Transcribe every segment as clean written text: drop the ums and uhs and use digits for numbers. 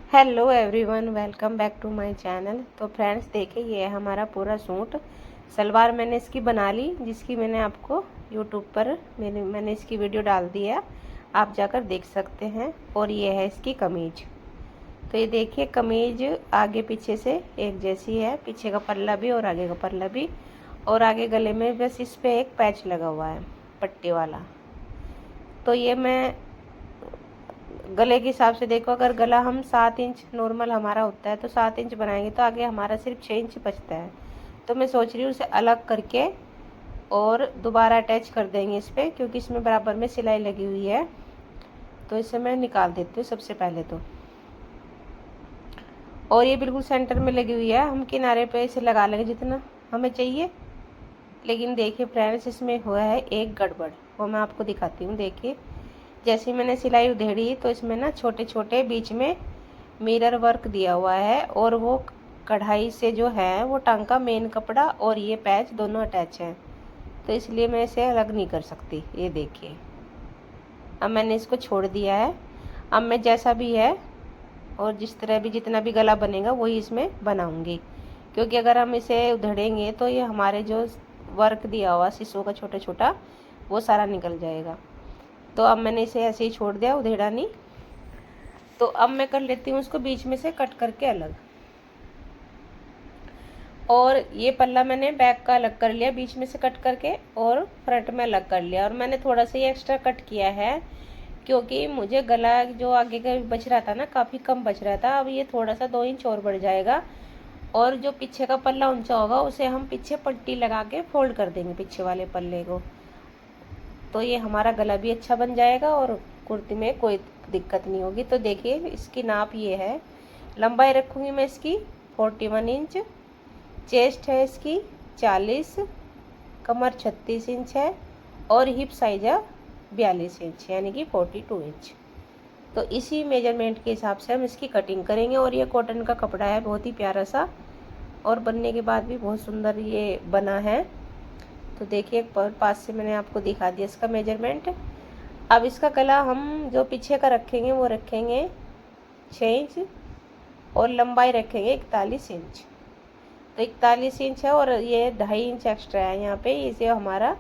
Hello everyone, welcome back to my channel. तो friends देखिए, ये है हमारा पूरा सूट। सलवार मैंने इसकी बना ली, जिसकी मैंने आपको यूट्यूब पर मैंने इसकी वीडियो डाल दी है, आप जाकर देख सकते हैं। और ये है इसकी कमीज। तो ये देखिए, कमीज आगे पीछे से एक जैसी है, पीछे का पल्ला भी और आगे का पल्ला भी। और आगे गले में बस इस पे एक पैच लगा हुआ है पट्टी वाला। तो ये मैं गले के हिसाब से देखो, अगर गला हम 7 इंच नॉर्मल हमारा होता है तो 7 इंच बनाएंगे, तो आगे हमारा सिर्फ 6 इंच बचता है। तो मैं सोच रही हूँ उसे अलग करके और दोबारा अटैच कर देंगे इस पर, क्योंकि इसमें बराबर में सिलाई लगी हुई है। तो इसे मैं निकाल देती हूँ सबसे पहले तो। और ये बिल्कुल सेंटर में लगी हुई है, हम किनारे पे इसे लगा लेंगे जितना हमें चाहिए। लेकिन देखिए फ्रेंड्स, इसमें हुआ है एक गड़बड़, वो मैं आपको दिखाती हूँ। देखिए, जैसे मैंने सिलाई उधेड़ी तो इसमें ना छोटे छोटे बीच में मिरर वर्क दिया हुआ है, और वो कढ़ाई से जो है वो टांका मेन कपड़ा और ये पैच दोनों अटैच है। तो इसलिए मैं इसे अलग नहीं कर सकती। ये देखिए, अब मैंने इसको छोड़ दिया है। अब मैं जैसा भी है और जिस तरह भी जितना भी गला बनेगा वही इसमें बनाऊंगी, क्योंकि अगर हम इसे उधेड़ेंगे तो ये हमारे जो वर्क दिया हुआ शीशों का छोटा छोटा वो सारा निकल जाएगा। तो अब मैंने इसे ऐसे ही छोड़ दिया, उधेड़ा नहीं। तो अब मैं कर लेती हूँ उसको बीच में से कट करके अलग। और ये पल्ला मैंने बैक का अलग कर लिया बीच में से कट करके, और फ्रंट में अलग कर लिया। और मैंने थोड़ा सा ये एक्स्ट्रा कट किया है, क्योंकि मुझे गला जो आगे का बच रहा था ना, काफ़ी कम बच रहा था। अब ये थोड़ा सा 2 इंच और बढ़ जाएगा। और जो पीछे का पल्ला ऊंचा होगा उसे हम पीछे पट्टी लगा के फोल्ड कर देंगे पीछे वाले पल्ले को। तो ये हमारा गला भी अच्छा बन जाएगा और कुर्ती में कोई दिक्कत नहीं होगी। तो देखिए, इसकी नाप ये है। लंबाई रखूँगी मैं इसकी 41 इंच, चेस्ट है इसकी 40, कमर 36 इंच है, और हिप साइज है 42 इंच, यानी कि 42 इंच। तो इसी मेजरमेंट के हिसाब से हम इसकी कटिंग करेंगे। और ये कॉटन का कपड़ा है, बहुत ही प्यारा सा, और बनने के बाद भी बहुत सुंदर ये बना है। तो देखिए, पास से मैंने आपको दिखा दिया इसका मेजरमेंट। अब इसका गला हम जो पीछे का रखेंगे वो रखेंगे 6 इंच, और लंबाई रखेंगे 41 इंच। तो 41 इंच है, और ये 2.5 इंच एक्स्ट्रा है यहाँ पे, इसे हमारा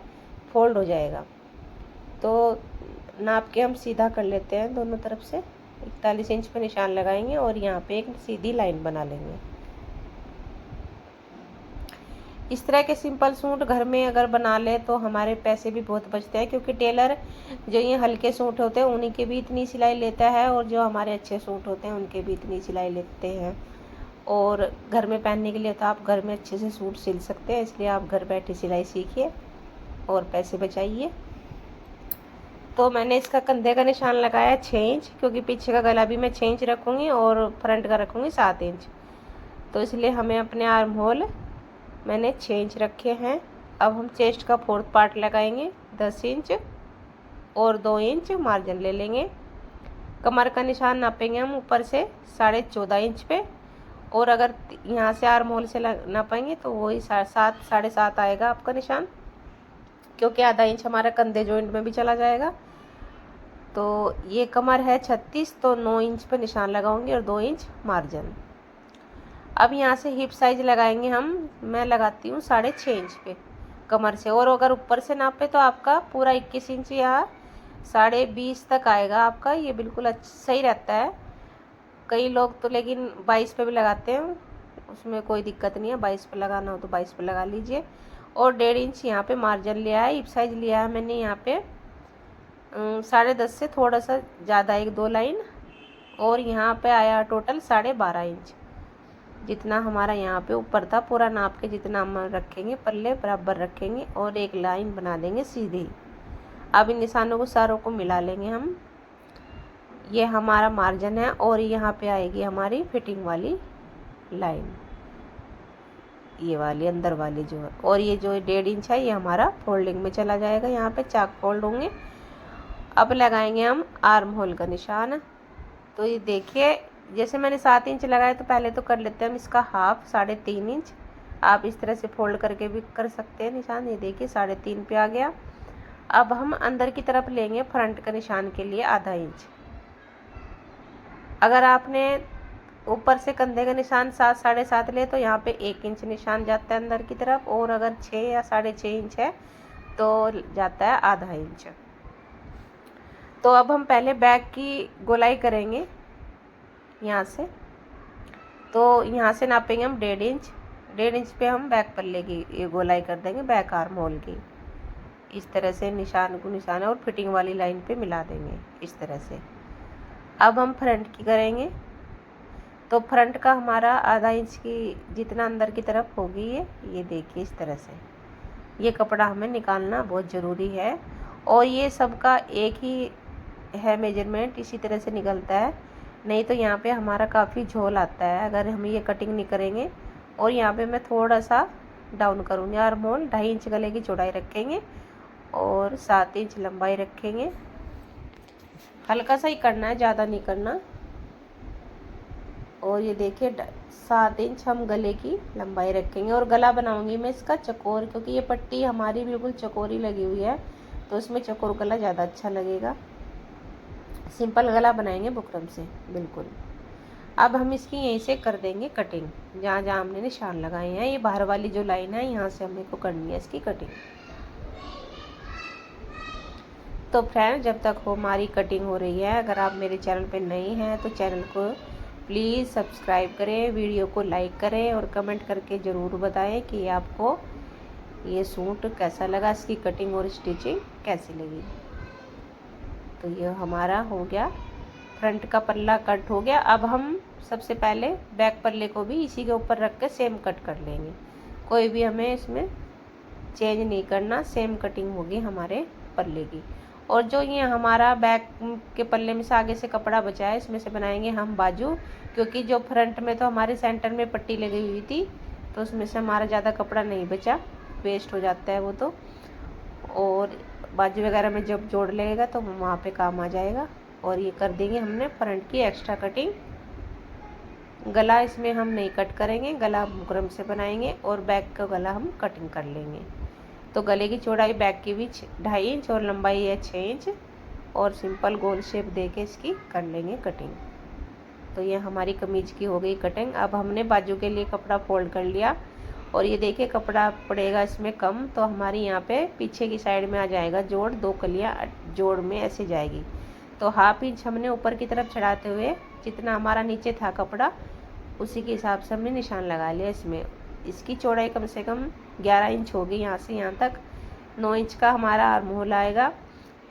फोल्ड हो जाएगा। तो नाप के हम सीधा कर लेते हैं दोनों तरफ से। 41 इंच पे निशान लगाएंगे और यहाँ पे एक सीधी लाइन बना लेंगे। इस तरह के सिंपल सूट घर में अगर बना ले तो हमारे पैसे भी बहुत बचते हैं, क्योंकि टेलर जो ये हल्के सूट होते हैं उन्हीं के भी इतनी सिलाई लेता है, और जो हमारे अच्छे सूट होते हैं उनके भी इतनी सिलाई लेते हैं। और घर में पहनने के लिए तो आप घर में अच्छे से सूट सिल सकते हैं, इसलिए आप घर बैठे सिलाई सीखिए और पैसे बचाइए। तो मैंने इसका कंधे का निशान लगाया 6 इंच, क्योंकि पीछे का गला भी मैं 6 इंच रखूँगी और फ्रंट का रखूँगी 7 इंच। तो इसलिए हमें अपने आर्म होल मैंने 6 इंच रखे हैं। अब हम चेस्ट का 4th पार्ट लगाएंगे 10 इंच, और 2 इंच मार्जिन ले लेंगे। कमर का निशान नापेंगे हम ऊपर से 14.5 इंच पे, और अगर यहाँ से आर्म होल से नापेंगे तो वही 7.5 आएगा आपका निशान, क्योंकि आधा इंच हमारा कंधे जॉइंट में भी चला जाएगा। तो ये कमर है 36, तो 9 इंच पे निशान लगाऊंगी और 2 इंच मार्जिन। अब यहाँ से हिप साइज लगाएंगे हम, मैं लगाती हूँ 6.5 इंच पे कमर से। और अगर ऊपर से नापे तो आपका पूरा 21 इंच या 20.5 तक आएगा आपका। ये बिल्कुल सही रहता है। कई लोग तो लेकिन 22 पे भी लगाते हैं, उसमें कोई दिक्कत नहीं है। 22 पे लगाना हो तो 22 पे लगा लीजिए। और 1.5 इंच यहाँ पे मार्जिन लिया है। हिप साइज लिया है मैंने यहाँ पे 10.5 से थोड़ा सा ज़्यादा, 1-2 लाइन। और यहाँ पे आया टोटल 12.5 इंच, जितना हमारा यहाँ पे ऊपर था पूरा नाप के, जितना हम रखेंगे पल्ले बराबर रखेंगे और एक लाइन बना देंगे सीधी। अब इन निशानों को सारों को मिला लेंगे हम। ये हमारा मार्जिन है, और यहाँ पे आएगी हमारी फिटिंग वाली लाइन, ये वाली अंदर वाली जो है। और ये जो 1.5 इंच है ये हमारा फोल्डिंग में चला जाएगा, यहाँ पे चाक फोल्ड होंगे। अब लगाएंगे हम आर्म होल का निशान। तो ये देखिए, जैसे मैंने 7 इंच लगाया, तो पहले तो कर लेते हैं हम इसका हाफ 3.5 इंच। आप इस तरह से फोल्ड करके भी कर सकते हैं निशान। ये देखिए 3.5 पे आ गया। अब हम अंदर की तरफ लेंगे फ्रंट का निशान के लिए ½ इंच। अगर आपने ऊपर से कंधे का निशान 7 7.5 ले तो यहाँ पे 1 इंच निशान जाता है अंदर की तरफ, और अगर 6 या 6.5 इंच है तो जाता है आधा इंच। तो अब हम पहले बैक की गोलाई करेंगे यहाँ से। तो यहाँ से नापेंगे हम 1.5 इंच पे हम बैक पल्ले की ये गोलाई कर देंगे, बैक आर्म होल की। इस तरह से निशान को निशान और फिटिंग वाली लाइन पे मिला देंगे इस तरह से। अब हम फ्रंट की करेंगे। तो फ्रंट का हमारा आधा इंच की जितना अंदर की तरफ होगी ये देखिए इस तरह से। ये कपड़ा हमें निकालना बहुत ज़रूरी है, और ये सबका एक ही है मेजरमेंट, इसी तरह से निकलता है। नहीं तो यहाँ पे हमारा काफ़ी झोल आता है अगर हम ये कटिंग नहीं करेंगे। और यहाँ पे मैं थोड़ा सा डाउन करूँगी, आर्म होल 2.5 इंच गले की चौड़ाई रखेंगे और 7 इंच लंबाई रखेंगे। हल्का सा ही करना है, ज़्यादा नहीं करना। और ये देखिए 7 इंच हम गले की लंबाई रखेंगे। और गला बनाऊंगी मैं इसका चकोर, क्योंकि ये पट्टी हमारी बिल्कुल चकोरी लगी हुई है, तो इसमें चकोर गला ज़्यादा अच्छा लगेगा। सिंपल गला बनाएंगे बुकरम से बिल्कुल। अब हम इसकी यहीं से कर देंगे कटिंग, जहाँ जहाँ हमने निशान लगाए हैं। ये बाहर वाली जो लाइन है यहाँ से हमें को करनी है इसकी कटिंग। तो फ्रेंड, जब तक हमारी कटिंग हो रही है, अगर आप मेरे चैनल पे नए हैं तो चैनल को प्लीज़ सब्सक्राइब करें, वीडियो को लाइक करें और कमेंट करके ज़रूर बताएं कि आपको ये सूट कैसा लगा, इसकी कटिंग और स्टिचिंग कैसी लगी। तो ये हमारा हो गया, फ्रंट का पल्ला कट हो गया। अब हम सबसे पहले बैक पल्ले को भी इसी के ऊपर रख के सेम कट कर लेंगे। कोई भी हमें इसमें चेंज नहीं करना, सेम कटिंग होगी हमारे पल्ले की। और जो ये हमारा बैक के पल्ले में से आगे से कपड़ा बचा है, इसमें से बनाएंगे हम बाजू, क्योंकि जो फ्रंट में तो हमारे सेंटर में पट्टी लगी हुई थी, तो उसमें से हमारा ज़्यादा कपड़ा नहीं बचा, वेस्ट हो जाता है वो तो। और बाजू वगैरह में जब जोड़ लगेगा तो वहाँ पे काम आ जाएगा। और ये कर देंगे हमने फ्रंट की एक्स्ट्रा कटिंग। गला इसमें हम नहीं कट करेंगे, गला बुकरम से बनाएंगे, और बैक का गला हम कटिंग कर लेंगे। तो गले की चौड़ाई बैक की भी 2.5 इंच और लंबाई है 6 इंच, और सिंपल गोल शेप देके इसकी कर लेंगे कटिंग। तो ये हमारी कमीज की हो गई कटिंग। अब हमने बाजू के लिए कपड़ा फोल्ड कर लिया, और ये देखिए कपड़ा पड़ेगा इसमें कम, तो हमारी यहाँ पे पीछे की साइड में आ जाएगा जोड़, 2 कलियाँ जोड़ में ऐसे जाएगी। तो 1/2 इंच हमने ऊपर की तरफ चढ़ाते हुए जितना हमारा नीचे था कपड़ा, उसी के हिसाब से हमने निशान लगा लिया इसमें। इसकी चौड़ाई कम से कम 11 इंच होगी, यहाँ से यहाँ तक 9 इंच का हमारा आर्म होल आएगा।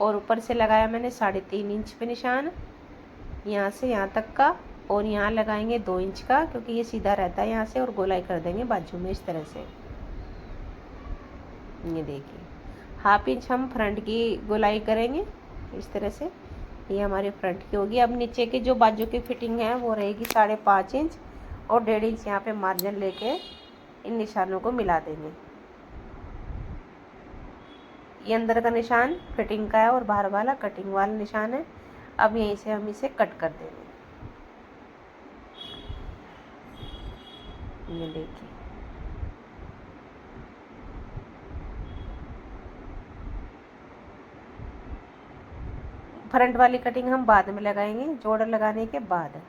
और ऊपर से लगाया मैंने 3.5 इंच पे निशान, यहाँ से यहाँ तक का। और यहाँ लगाएंगे 2 इंच का, क्योंकि ये सीधा रहता है यहाँ से, और गोलाई कर देंगे बाजू में इस तरह से। ये देखिए 1/2 इंच हम फ्रंट की गोलाई करेंगे इस तरह से। ये हमारी फ्रंट की होगी। अब नीचे की जो बाजू की फिटिंग है वो रहेगी 5.5 इंच, और 1.5 इंच यहाँ पे मार्जिन लेके इन निशानों को मिला देंगे। ये अंदर का निशान फिटिंग का है और बाहर वाला कटिंग वाला निशान है। अब यहीं से हम इसे कट कर देंगे। ये देखिए फ्रंट वाली कटिंग हम बाद में लगाएंगे, जोड़ लगाने के बाद।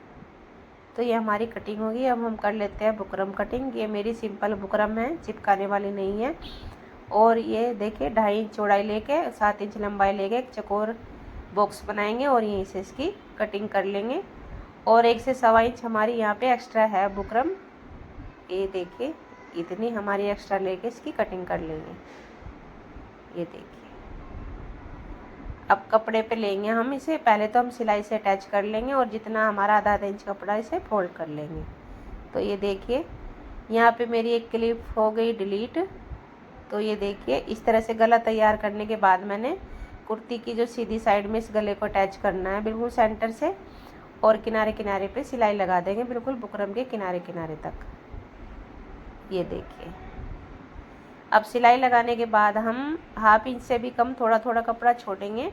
तो ये हमारी कटिंग होगी। अब हम कर लेते हैं बुकरम कटिंग। ये मेरी सिंपल बुकरम है, चिपकाने वाली नहीं है। और ये देखिए 2.5 इंच चौड़ाई लेके 7 इंच लंबाई लेके एक चकोर बॉक्स बनाएंगे, और यहीं से इसकी कटिंग कर लेंगे। और 1 से 1.25 इंच हमारी यहाँ पे एक्स्ट्रा है बुकरम, ये देखिए इतनी हमारी एक्स्ट्रा लेके इसकी कटिंग कर लेंगे। ये देखिए अब कपड़े पे लेंगे हम इसे, पहले तो हम सिलाई से अटैच कर लेंगे, और जितना हमारा आधा इंच कपड़ा इसे फोल्ड कर लेंगे। तो ये देखिए यहाँ पे मेरी एक क्लिप हो गई डिलीट। तो ये देखिए इस तरह से गला तैयार करने के बाद मैंने कुर्ती की जो सीधी साइड में इस गले को अटैच करना है बिल्कुल सेंटर से, और किनारे किनारे पे सिलाई लगा देंगे बिल्कुल बुकरम के किनारे किनारे तक। ये देखिए अब सिलाई लगाने के बाद हम 1/2 इंच से भी कम थोड़ा थोड़ा कपड़ा छोड़ेंगे,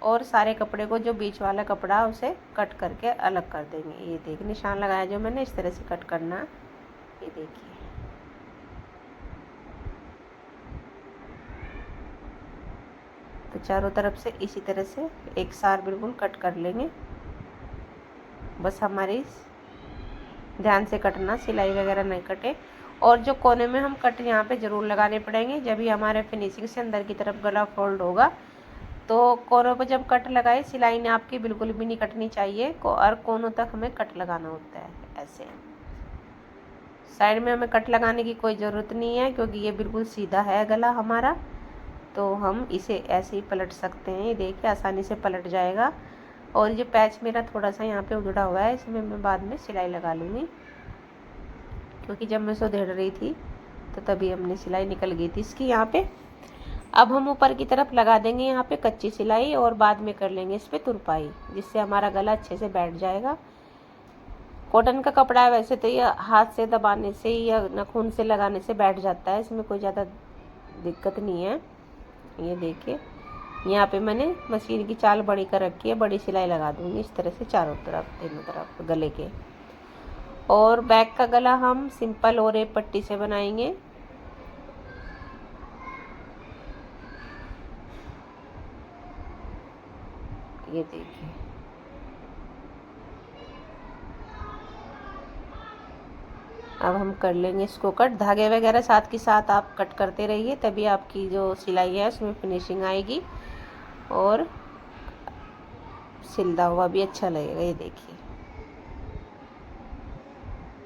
और सारे कपड़े को जो बीच वाला कपड़ा उसे कट करके अलग कर देंगे। ये देखिए निशान लगाया जो मैंने, इस तरह से कट करना। ये देखिए तो चारों तरफ से इसी तरह से एक सार बिल्कुल कट कर लेंगे। बस हमारी ध्यान से कटना, सिलाई वगैरह नहीं कटे। और जो कोने में हम कट यहाँ पे ज़रूर लगाने पड़ेंगे, जब भी हमारे फिनिशिंग से अंदर की तरफ गला फोल्ड होगा। तो कोनों पर जब कट लगाए, सिलाई ने आपकी बिल्कुल भी नहीं कटनी चाहिए, और कोनों तक हमें कट लगाना होता है। ऐसे साइड में हमें कट लगाने की कोई ज़रूरत नहीं है, क्योंकि ये बिल्कुल सीधा है गला हमारा। तो हम इसे ऐसे ही पलट सकते हैं, ये देखिए आसानी से पलट जाएगा। और ये पैच मेरा थोड़ा सा यहाँ पे उधड़ा हुआ है, इसमें मैं बाद में सिलाई लगा लूँगी, क्योंकि जब मैं इसको धेड़ रही थी तो तभी हमने सिलाई निकल गई थी इसकी यहाँ पे। अब हम ऊपर की तरफ लगा देंगे यहाँ पे कच्ची सिलाई, और बाद में कर लेंगे इस पर तुरपाई, जिससे हमारा गला अच्छे से बैठ जाएगा। कॉटन का कपड़ा है, वैसे तो ये हाथ से दबाने से या नाखून से लगाने से बैठ जाता है, इसमें कोई ज़्यादा दिक्कत नहीं है। ये देखिए यहाँ पे मैंने मशीन की चाल बड़ी कर रखी है, बड़ी सिलाई लगा दूँगी इस तरह से चारों तरफ, तीनों तरफ गले के। और बैक का गला हम सिंपल और एक पट्टी से बनाएंगे। ये देखिए अब हम कर लेंगे इसको कट। धागे वगैरह साथ के साथ आप कट करते रहिए, तभी आपकी जो सिलाई है उसमें फिनिशिंग आएगी और सिलता हुआ भी अच्छा लगेगा। ये देखिए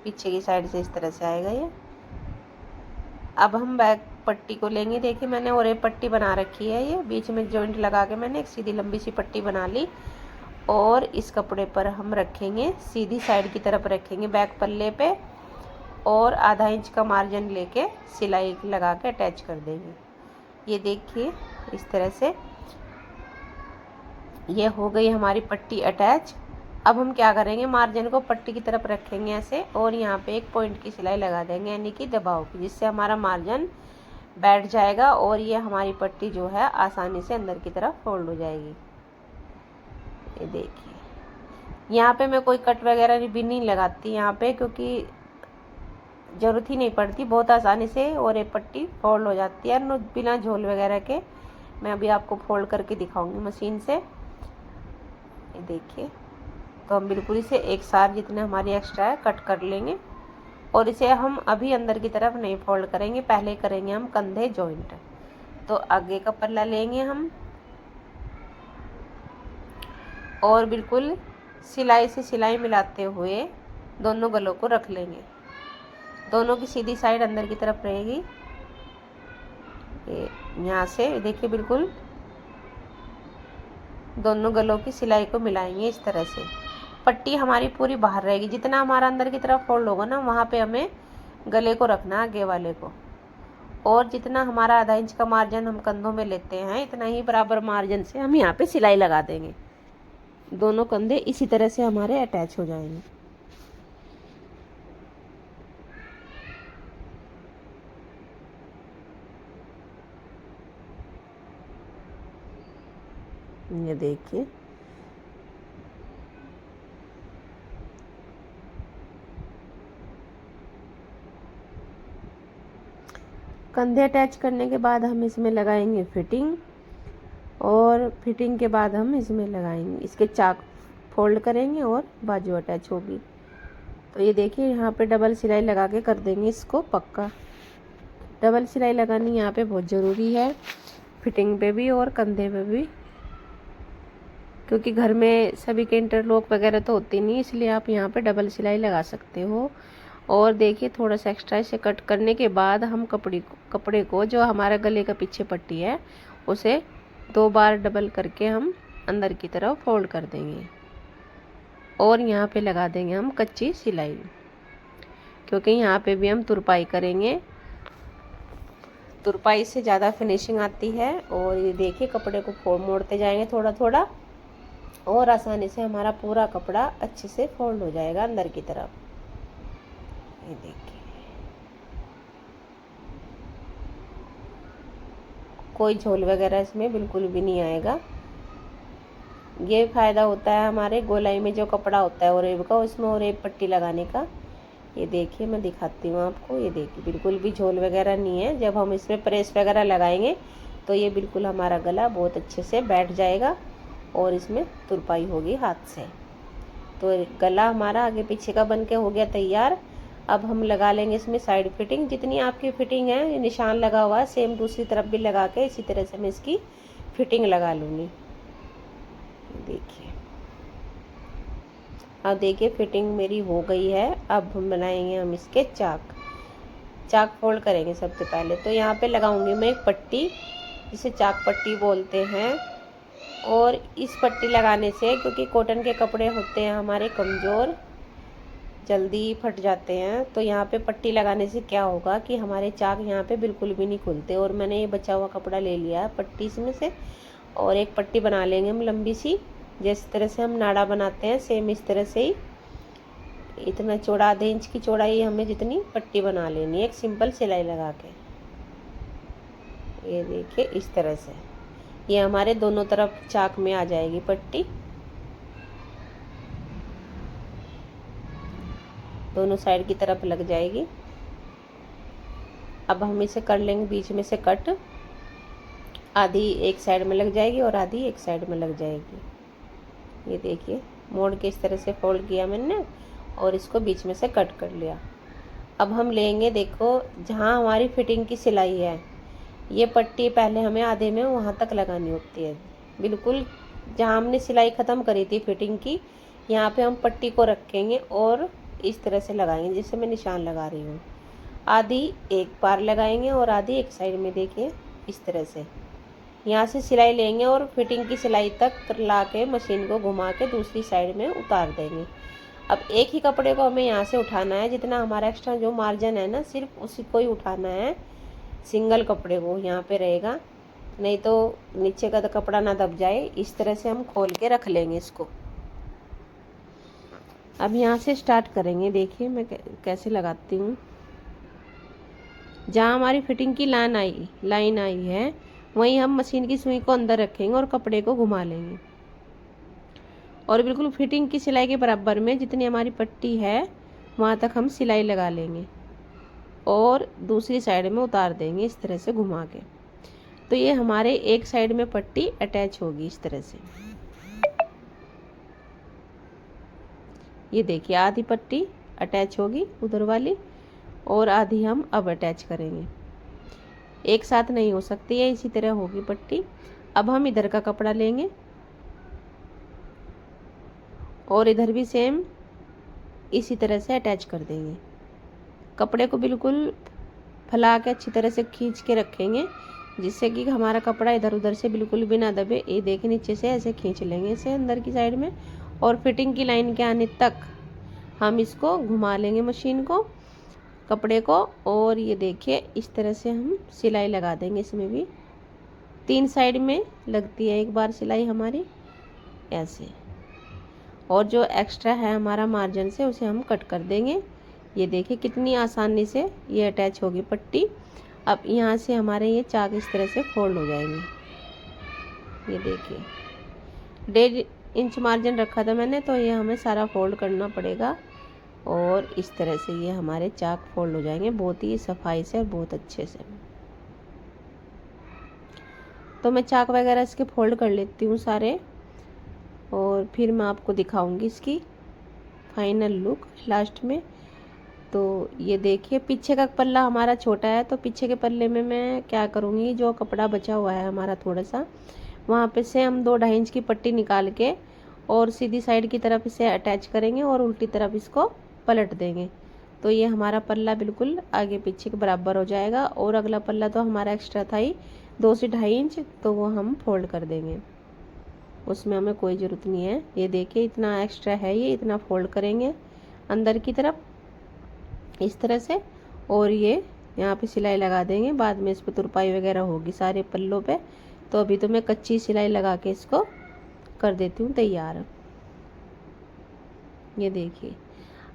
पीछे की साइड से इस तरह से आएगा ये। अब हम बैक पट्टी को लेंगे। देखिए मैंने और एक पट्टी बना रखी है, ये बीच में जॉइंट लगा के मैंने एक सीधी लंबी सी पट्टी बना ली, और इस कपड़े पर हम रखेंगे, सीधी साइड की तरफ रखेंगे बैक पल्ले पे, और आधा इंच का मार्जिन लेके सिलाई लगा के अटैच कर देंगे। ये देखिए इस तरह से ये हो गई हमारी पट्टी अटैच। अब हम क्या करेंगे, मार्जिन को पट्टी की तरफ रखेंगे ऐसे, और यहाँ पे एक पॉइंट की सिलाई लगा देंगे, यानी कि दबाव की, जिससे हमारा मार्जिन बैठ जाएगा और ये हमारी पट्टी जो है आसानी से अंदर की तरफ फोल्ड हो जाएगी। ये देखिए यहाँ पे मैं कोई कट वगैरह भी नहीं लगाती यहाँ पे, क्योंकि ज़रूरत ही नहीं पड़ती, बहुत आसानी से और ये पट्टी फोल्ड हो जाती है बिना झोल वगैरह के। मैं अभी आपको फोल्ड करके दिखाऊंगी मशीन से। ये देखिए तो हम बिल्कुल इसे एक साथ जितने हमारी एक्स्ट्रा है कट कर लेंगे, और इसे हम अभी अंदर की तरफ नहीं फोल्ड करेंगे, पहले करेंगे हम कंधे जॉइंट। तो आगे का पल्ला लेंगे हम, और बिल्कुल सिलाई से सिलाई मिलाते हुए दोनों गलों को रख लेंगे। दोनों की सीधी साइड अंदर की तरफ रहेगी। ये यहाँ से देखिए बिल्कुल दोनों गलों की सिलाई को मिलाएंगे इस तरह से। पट्टी हमारी पूरी बाहर रहेगी, जितना हमारा अंदर की तरफ फोल्ड होगा ना, वहाँ पे हमें गले को रखना, आगे वाले को। और जितना हमारा आधा इंच का मार्जिन हम कंधों में लेते हैं, इतना ही बराबर मार्जिन से हम यहाँ पे सिलाई लगा देंगे। दोनों कंधे इसी तरह से हमारे अटैच हो जाएंगे। ये देखिए कंधे अटैच करने के बाद हम इसमें लगाएंगे फिटिंग, और फिटिंग के बाद हम इसमें लगाएंगे, इसके चाक फोल्ड करेंगे और बाजू अटैच होगी। तो ये देखिए यहाँ पे डबल सिलाई लगा के कर देंगे इसको पक्का। डबल सिलाई लगानी यहाँ पे बहुत ज़रूरी है, फिटिंग पे भी और कंधे पे भी, क्योंकि घर में सभी के इंटरलॉक वगैरह तो होती नहीं, इसलिए आप यहाँ पे डबल सिलाई लगा सकते हो। और देखिए थोड़ा सा एक्स्ट्रा इसे कट करने के बाद हम कपड़े को जो हमारा गले का पीछे पट्टी है उसे 2 बार डबल करके हम अंदर की तरफ फोल्ड कर देंगे, और यहाँ पे लगा देंगे हम कच्ची सिलाई, क्योंकि यहाँ पे भी हम तुरपाई करेंगे। तुरपाई से ज़्यादा फिनिशिंग आती है। और ये देखिए कपड़े को मोड़ते जाएंगे थोड़ा थोड़ा, और आसानी से हमारा पूरा कपड़ा अच्छे से फोल्ड हो जाएगा अंदर की तरफ। ये देखिए कोई झोल वगैरह इसमें बिल्कुल भी नहीं आएगा। ये फ़ायदा होता है हमारे गोलाई में जो कपड़ा होता है ओरेब का, उसमें ओरेब पट्टी लगाने का। ये देखिए मैं दिखाती हूँ आपको। ये देखिए बिल्कुल भी झोल वगैरह नहीं है। जब हम इसमें प्रेस वगैरह लगाएंगे तो ये बिल्कुल हमारा गला बहुत अच्छे से बैठ जाएगा, और इसमें तुरपाई होगी हाथ से। तो गला हमारा आगे पीछे का बन के हो गया तैयार। अब हम लगा लेंगे इसमें साइड फिटिंग। जितनी आपकी फिटिंग है, निशान लगा हुआ है, सेम दूसरी तरफ भी लगा के इसी तरह से मैं इसकी फिटिंग लगा लूँगी। देखिए, अब देखिए फिटिंग मेरी हो गई है। अब हम बनाएंगे हम इसके चाक फोल्ड करेंगे सबसे पहले। तो यहाँ पे लगाऊंगी मैं एक पट्टी, जिसे चाक पट्टी बोलते हैं। और इस पट्टी लगाने से, क्योंकि कॉटन के कपड़े होते हैं हमारे कमज़ोर, जल्दी फट जाते हैं, तो यहाँ पे पट्टी लगाने से क्या होगा कि हमारे चाक यहाँ पे बिल्कुल भी नहीं खुलते। और मैंने ये बचा हुआ कपड़ा ले लिया है पट्टी इसमें से, और एक पट्टी बना लेंगे हम लंबी सी, जिस तरह से हम नाड़ा बनाते हैं सेम इस तरह से ही। इतना चौड़ा, आधे इंच की चौड़ाई हमें जितनी पट्टी बना लेनी है, एक सिंपल सिलाई लगा के। ये देखिए इस तरह से ये हमारे दोनों तरफ चाक में आ जाएगी पट्टी, दोनों साइड की तरफ लग जाएगी। अब हम इसे कर लेंगे बीच में से कट, आधी एक साइड में लग जाएगी और आधी एक साइड में लग जाएगी। ये देखिए मोड़ के इस तरह से फोल्ड किया मैंने और इसको बीच में से कट कर लिया। अब हम लेंगे, देखो जहाँ हमारी फिटिंग की सिलाई है, ये पट्टी पहले हमें आधे में वहाँ तक लगानी होती है। बिल्कुल जहाँ हमने सिलाई ख़त्म करी थी फिटिंग की, यहाँ पे हम पट्टी को रखेंगे और इस तरह से लगाएंगे, जिससे मैं निशान लगा रही हूँ। आधी एक बार लगाएंगे और आधी एक साइड में। देखिए इस तरह से यहाँ से सिलाई लेंगे और फिटिंग की सिलाई तक ला के मशीन को घुमा के दूसरी साइड में उतार देंगे। अब एक ही कपड़े को हमें यहाँ से उठाना है, जितना हमारा एक्स्ट्रा जो मार्जिन है ना, सिर्फ उसी को ही उठाना है। सिंगल कपड़े को यहाँ पे रहेगा, नहीं तो नीचे का तो कपड़ा ना दब जाए। इस तरह से हम खोल के रख लेंगे इसको। अब यहाँ से स्टार्ट करेंगे। देखिए मैं कैसे लगाती हूँ। जहाँ हमारी फिटिंग की लाइन आई है, वहीं हम मशीन की सुई को अंदर रखेंगे और कपड़े को घुमा लेंगे। और बिल्कुल फिटिंग की सिलाई के बराबर में जितनी हमारी पट्टी है वहाँ तक हम सिलाई लगा लेंगे और दूसरी साइड में उतार देंगे इस तरह से घुमा के। तो ये हमारे एक साइड में पट्टी अटैच होगी इस तरह से। ये देखिए आधी पट्टी अटैच होगी उधर वाली और आधी हम अब अटैच करेंगे। एक साथ नहीं हो सकती है, इसी तरह होगी पट्टी। अब हम इधर का कपड़ा लेंगे और इधर भी सेम इसी तरह से अटैच कर देंगे। कपड़े को बिल्कुल फैला के अच्छी तरह से खींच के रखेंगे, जिससे कि हमारा कपड़ा इधर उधर से बिल्कुल भी ना दबे। ये देखिए नीचे से ऐसे खींच लेंगे इसे अंदर की साइड में, और फिटिंग की लाइन के आने तक हम इसको घुमा लेंगे मशीन को, कपड़े को। और ये देखिए इस तरह से हम सिलाई लगा देंगे। इसमें भी 3 साइड में लगती है एक बार सिलाई हमारी ऐसे, और जो एक्स्ट्रा है हमारा मार्जिन से उसे हम कट कर देंगे। ये देखिए कितनी आसानी से ये अटैच होगी पट्टी। अब यहाँ से हमारे ये चाक इस तरह से फोल्ड हो जाएंगे। ये देखिए 1.5 इंच मार्जिन रखा था मैंने, तो ये हमें सारा फोल्ड करना पड़ेगा और इस तरह से ये हमारे चाक फोल्ड हो जाएंगे बहुत ही सफाई से और बहुत अच्छे से। तो मैं चाक वगैरह इसके फोल्ड कर लेती हूँ सारे, और फिर मैं आपको दिखाऊंगी इसकी फाइनल लुक लास्ट में। तो ये देखिए पीछे का पल्ला हमारा छोटा है, तो पीछे के पल्ले में मैं क्या करूँगी, जो कपड़ा बचा हुआ है हमारा थोड़ा सा, वहाँ पे से हम 2-2.5 इंच की पट्टी निकाल के और सीधी साइड की तरफ इसे अटैच करेंगे और उल्टी तरफ इसको पलट देंगे। तो ये हमारा पल्ला बिल्कुल आगे पीछे के बराबर हो जाएगा। और अगला पल्ला तो हमारा एक्स्ट्रा था ही 2 से 2.5 इंच, तो वो हम फोल्ड कर देंगे, उसमें हमें कोई ज़रूरत नहीं है। ये देखिए इतना एक्स्ट्रा है, ये इतना फोल्ड करेंगे अंदर की तरफ इस तरह से, और ये यहाँ पे सिलाई लगा देंगे। बाद में इस पर तुरपाई वगैरह होगी सारे पल्लों पे। तो अभी तो मैं कच्ची सिलाई लगा के इसको कर देती हूँ तैयार। ये देखिए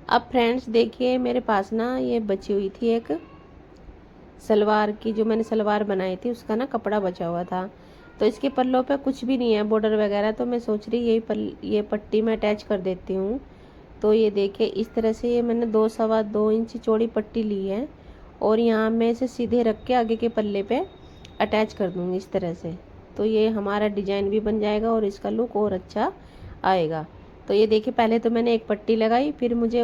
अब फ्रेंड्स देखिए मेरे पास ना ये बची हुई थी एक सलवार की, जो मैंने सलवार बनाई थी उसका ना कपड़ा बचा हुआ था। तो इसके पल्लों पे कुछ भी नहीं है बॉर्डर वगैरह, तो मैं सोच रही ये पट्टी में अटैच कर देती हूँ। तो ये देखिए इस तरह से ये मैंने 2-2.25 इंच चौड़ी पट्टी ली है और यहाँ मैं इसे सीधे रख के आगे के पल्ले पे अटैच कर दूँगी इस तरह से। तो ये हमारा डिजाइन भी बन जाएगा और इसका लुक और अच्छा आएगा। तो ये देखिए, पहले तो मैंने एक पट्टी लगाई, फिर मुझे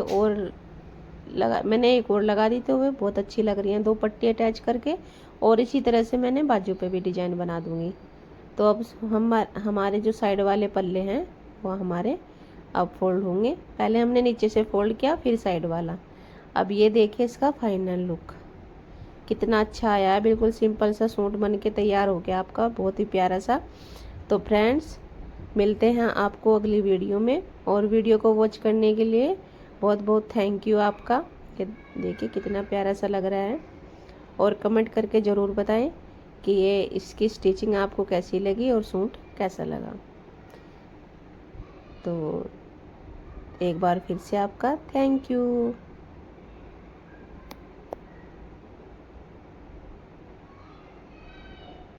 मैंने एक और लगा दी, तो वो बहुत अच्छी लग रही हैं 2 पट्टी अटैच करके। और इसी तरह से मैंने बाजू पे भी डिजाइन बना दूंगी। तो अब हमारे जो साइड वाले पल्ले हैं वो हमारे अब फोल्ड होंगे। पहले हमने नीचे से फोल्ड किया, फिर साइड वाला। अब ये देखिए इसका फाइनल लुक कितना अच्छा आया है। बिल्कुल सिंपल सा सूट बन के तैयार हो गया आपका, बहुत ही प्यारा सा। तो फ्रेंड्स, मिलते हैं आपको अगली वीडियो में। और वीडियो को वॉच करने के लिए बहुत बहुत थैंक यू आपका। देखिए कितना प्यारा सा लग रहा है। और कमेंट करके ज़रूर बताएं कि ये इसकी स्टिचिंग आपको कैसी लगी और सूट कैसा लगा। तो एक बार फिर से आपका थैंक यू।